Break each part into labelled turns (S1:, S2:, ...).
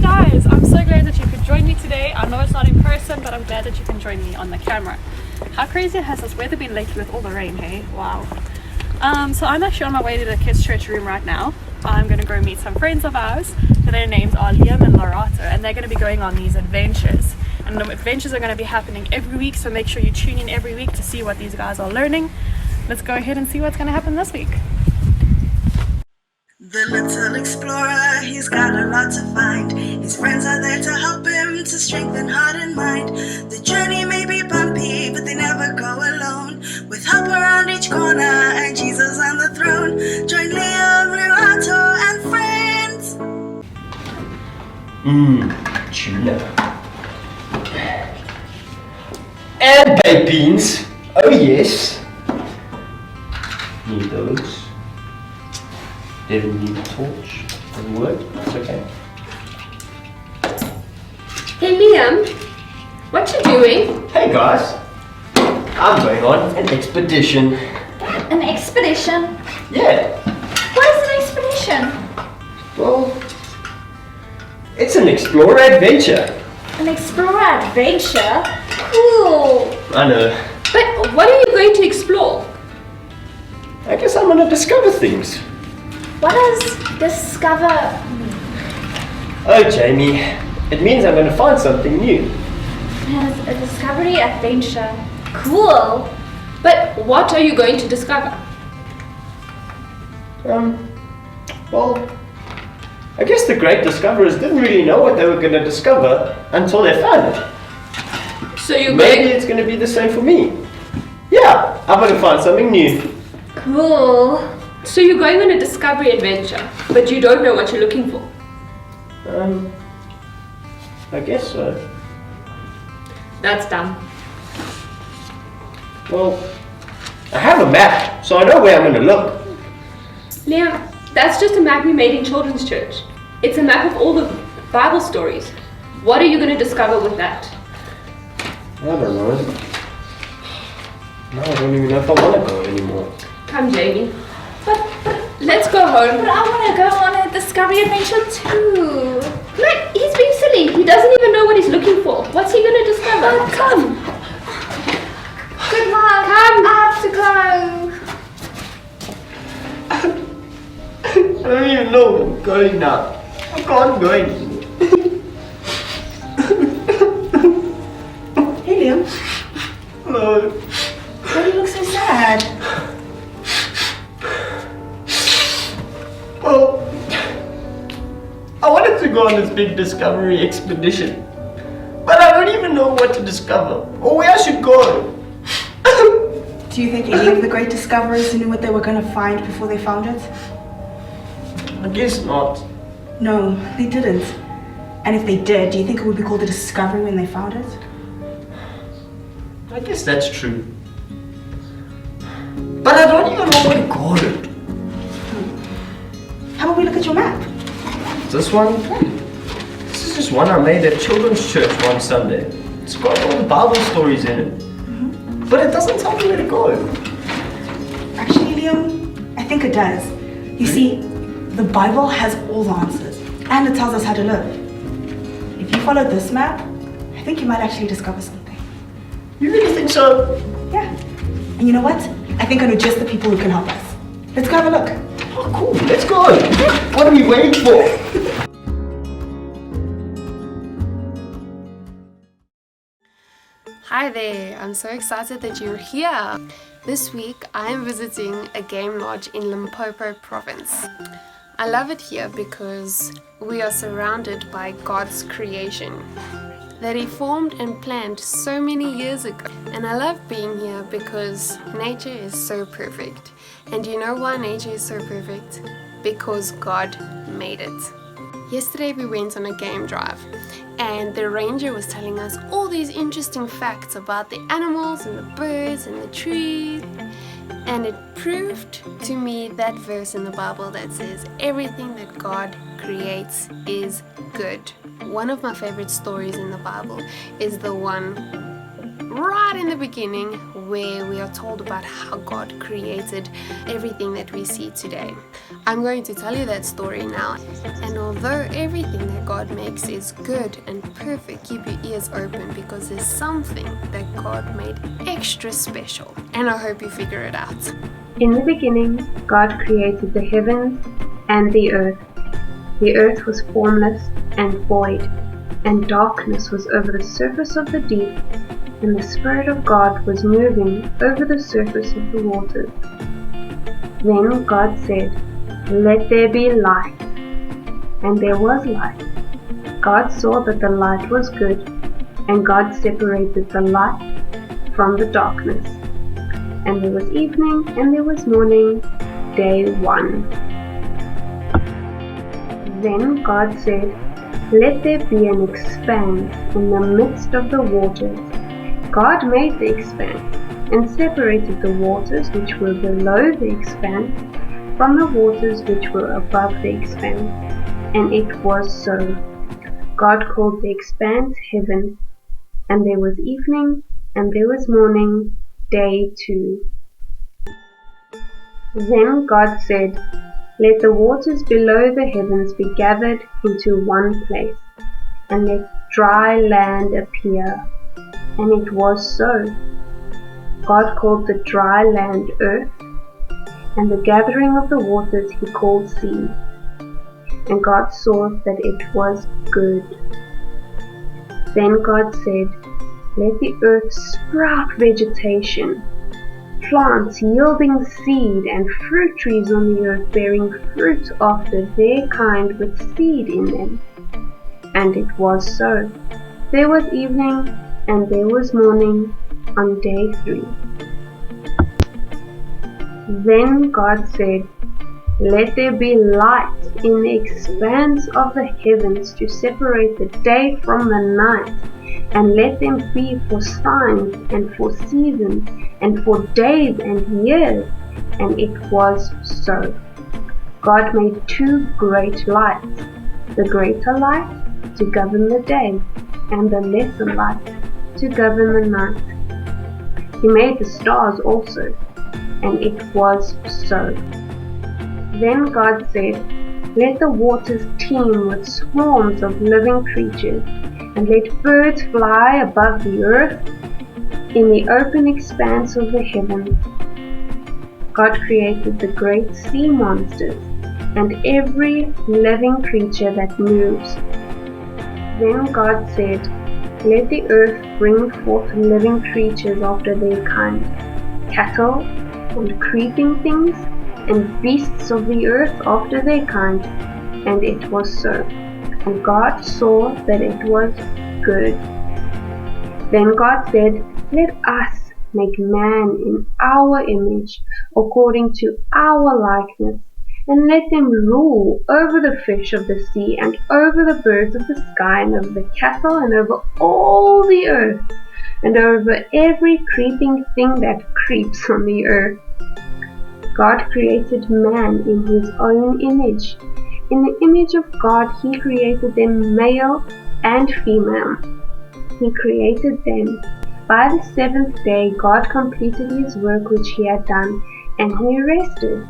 S1: Hey guys, I'm so glad that you could join me today. I know it's not in person, but I'm glad that you can join me on the camera. How crazy has this weather been lately with all the rain, hey? Wow. So I'm actually on my way to the kids' church room right now. I'm going to go meet some friends of ours. Their names are Liam and Lorato, and they're going to be going on these adventures. And the adventures are going to be happening every week, so make sure you tune in every week to see what these guys are learning. Let's go ahead and see what's going to happen this week.
S2: The little explorer, he's got a lot to find. His friends are there to help him to strengthen heart and mind. The journey may be bumpy, but they never go alone. With help around each corner and Jesus on the throne. Join Liam, Lorato, and friends.
S3: Tuna. And baked beans. Oh yes. Need those. Didn't need a torch. Doesn't work. That's okay.
S4: Hey Liam, what you doing?
S3: Hey guys. I'm going on an expedition.
S5: An expedition?
S3: Yeah.
S5: What is an expedition?
S3: Well, it's an explorer adventure.
S5: An explorer adventure? Cool!
S3: I know.
S4: But what are you going to explore?
S3: I guess I'm gonna discover things.
S5: What does discover mean?
S3: Oh, Jamie, it means I'm gonna find something new.
S5: Yes, a discovery adventure. Cool!
S4: But what are you going to discover?
S3: Well, I guess the great discoverers didn't really know what they were gonna discover until they found it.
S4: So you're
S3: Maybe
S4: going...
S3: it's gonna be the same for me. Yeah, I'm gonna find something new.
S5: Cool.
S4: So you're going on a discovery adventure, but you don't know what you're looking for.
S3: I guess so.
S4: That's dumb.
S3: Well, I have a map, so I know where I'm gonna look.
S4: Liam, that's just a map we made in children's church. It's a map of all the Bible stories. What are you going to discover with that?
S3: I don't know. No, I don't even know if I wanna go anymore.
S4: Come, Jamie.
S5: But
S4: Let's go home.
S5: I want to go on a discovery adventure too.
S4: Look, he's being silly. He doesn't even know what he's looking for. What's he going to discover?
S5: Oh, come. Good luck.
S4: Come.
S5: I have to go.
S3: I don't even know where I'm going now. I can't go anymore.
S2: Hey Liam,
S3: Hello.
S2: why do you look so sad?
S3: Well, I wanted to go on this big discovery expedition, but I don't even know what to discover or where I should go.
S2: Do you think any of the great discoverers knew what they were going to find before they found it?
S3: I guess not.
S2: No, they didn't. And if they did, do you think it would be called a discovery when they found it?
S3: I guess that's true. But I don't even know what to call it.
S2: How about we look at your map?
S3: This one? This is just one I made at children's church one Sunday. It's got all the Bible stories in it. But it doesn't tell me where to go.
S2: Actually, Liam, I think it does. You see, the Bible has all the answers, and it tells us how to live. If you follow this map, I think you might actually discover something.
S3: You really think so?
S2: Yeah. And you know what? I think I know just the people who can help us. Let's go have a look.
S3: Oh, cool. Let's go. What are we waiting for?
S6: Hi there, I'm so excited that you're here. This week I am visiting a game lodge in Limpopo province. I love it here because we are surrounded by God's creation that He formed and planned so many years ago. And I love being here because nature is so perfect. And you know why nature is so perfect? Because God made it. Yesterday we went on a game drive and the ranger was telling us all these interesting facts about the animals and the birds and the trees, and it proved to me that verse in the Bible that says everything that God creates is good. One of my favorite stories in the Bible is the one right in the beginning where we are told about how God created everything that we see today. I'm going to tell you that story now. And although everything that God makes is good and perfect, keep your ears open because there's something that God made extra special. And I hope you figure it out.
S7: In the beginning, God created the heavens and the earth. The earth was formless and void, and darkness was over the surface of the deep, and the Spirit of God was moving over the surface of the waters. Then God said, "Let there be light." And there was light. God saw that the light was good, and God separated the light from the darkness. And there was evening and there was morning, day 1. Then God said, "Let there be an expanse in the midst of the waters." God made the expanse and separated the waters which were below the expanse from the waters which were above the expanse. And it was so. God called the expanse heaven. And there was evening and there was morning, day 2. Then God said, "Let the waters below the heavens be gathered into one place, and let dry land appear." And it was so. God called the dry land earth, and the gathering of the waters he called sea. And God saw that it was good. Then God said, "Let the earth sprout vegetation, plants yielding seed, and fruit trees on the earth bearing fruit after their kind with seed in them." And it was so. There was evening and there was morning on day 3. Then God said, "Let there be light in the expanse of the heavens to separate the day from the night, and let them be for signs and for seasons and for days and years." And it was so. God made 2 great lights, the greater light to govern the day, and the lesser light to govern the night. He made the stars also, and it was so. Then God said, "Let the waters teem with swarms of living creatures, and let birds fly above the earth in the open expanse of the heavens." God created the great sea monsters and every living creature that moves. Then God said, "Let the earth bring forth living creatures after their kind, cattle and creeping things, and beasts of the earth after their kind." And it was so. And God saw that it was good. Then God said, "Let us make man in our image, according to our likeness, and let them rule over the fish of the sea, and over the birds of the sky, and over the cattle, and over all the earth, and over every creeping thing that creeps on the earth." God created man in his own image. In the image of God he created them, male and female. He created them. By the 7th day God completed his work which he had done, and he rested.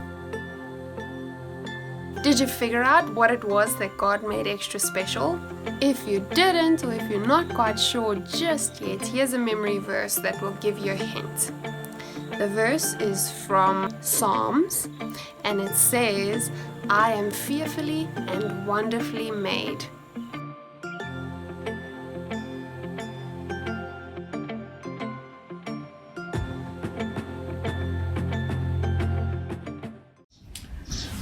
S6: Did you figure out what it was that God made extra special? If you didn't, or if you're not quite sure just yet, here's a memory verse that will give you a hint. The verse is from Psalms, and it says, "I am fearfully and wonderfully made."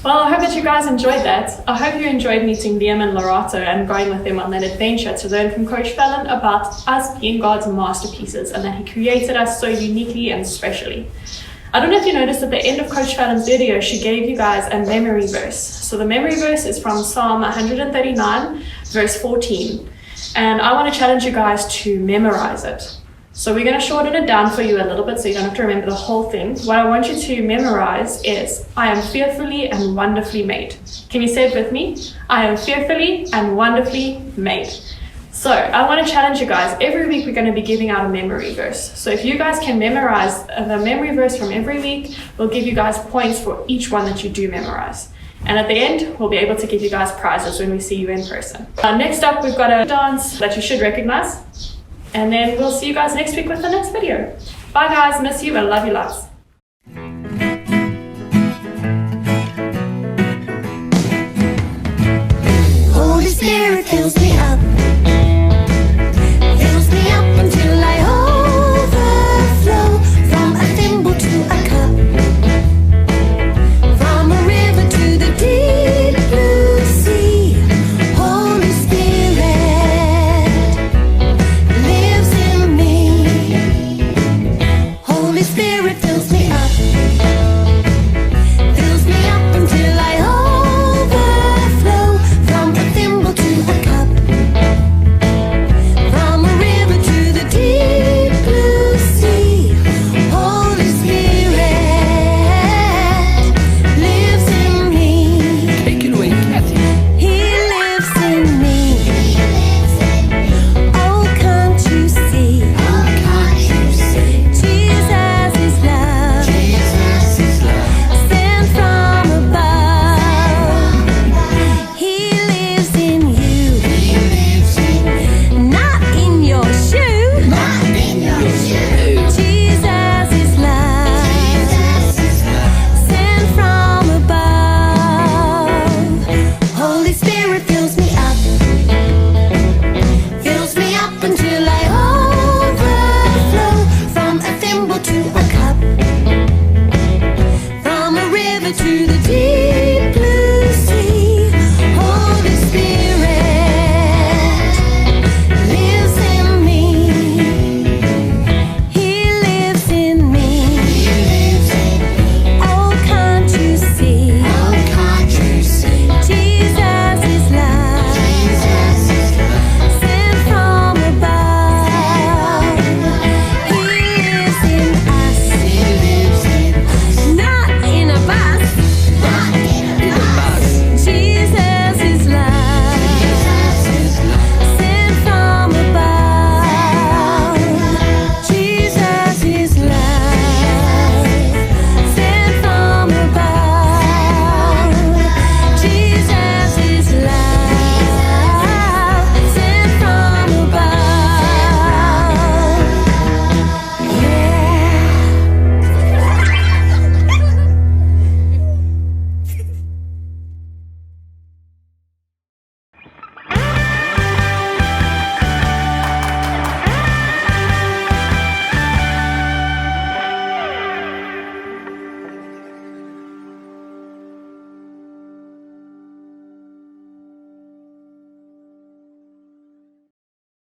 S1: Well, I hope that you guys enjoyed that. I hope you enjoyed meeting Liam and Lorato and going with them on that adventure to learn from Coach Fallon about us being God's masterpieces and that he created us so uniquely and specially. I don't know if you noticed at the end of Coach Fallon's video, she gave you guys a memory verse. So the memory verse is from Psalm 139, verse 14. And I want to challenge you guys to memorize it. So we're going to shorten it down for you a little bit so you don't have to remember the whole thing. What I want you to memorize is, "I am fearfully and wonderfully made." Can you say it with me? I am fearfully and wonderfully made. So I want to challenge you guys. Every week we're going to be giving out a memory verse. So if you guys can memorize the memory verse from every week, we'll give you guys points for each one that you do memorize. And at the end, we'll be able to give you guys prizes when we see you in person. Next up, we've got a dance that you should recognize. And then we'll see you guys next week with the next video. Bye guys, miss you, but love you lots.